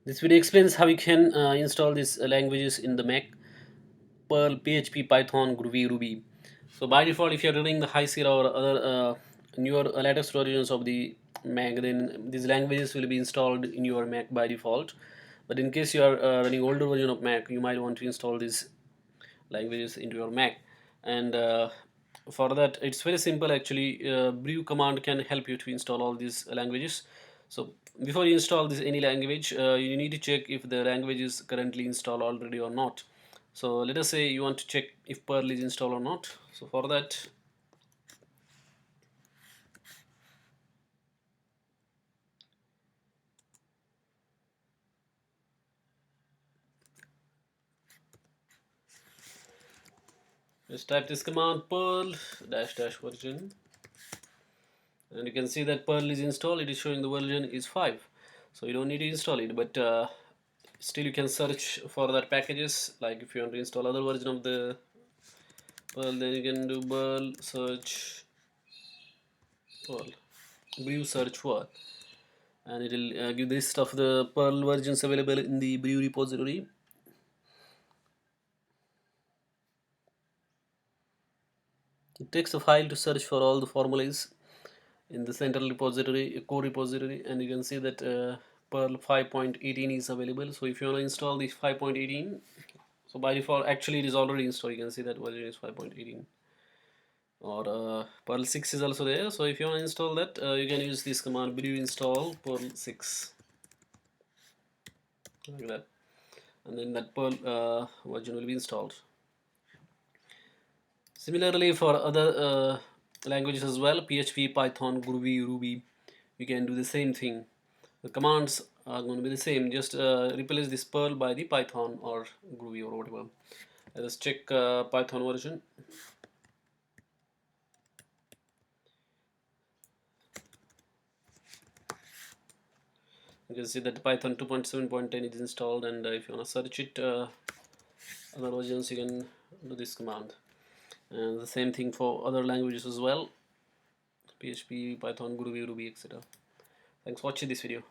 This video explains how you can install these languages in the Mac: Perl, PHP, Python, Groovy, Ruby. So by default, if you're running the high Sierra or other newer latest versions of the Mac, then these languages will be installed in your Mac by default. But in case you are running older version of Mac, you might want to install these languages into your Mac. And for that, it's very simple actually. Brew command can help you to install all these languages. So before you install this any language, you need to check if the language is currently installed already or not. So let us say you want to check if perl is installed or not. So for that, just type this command: perl dash dash version, and you can see that perl is installed. It is showing the version is 5, so you don't need to install it. But still you can search for that packages. Like if you want to install other version of the perl, then you can do perl search perl brew search for, and it will give this of the perl versions available in the brew repository. It takes a file to search for all the formulas in the central repository, core repository, and you can see that perl 5.18 is available. So if you want to install the 5.18, so by default actually it is already installed. You can see that version is 5.18, or perl 6 is also there. So if you want to install that, you can use this command: brew install perl 6, like that, and then that perl version will be installed. Similarly, for other languages as well, PHP, Python, Groovy, Ruby, you can do the same thing. The commands are going to be the same. Just replace this perl by the Python or Groovy or whatever. Let us check Python version. You can see that Python 2.7.10 is installed, and if you want to search it, other versions, you can do this command. And the same thing for other languages as well: PHP, Python, Groovy, Ruby, etc. Thanks for watching this video.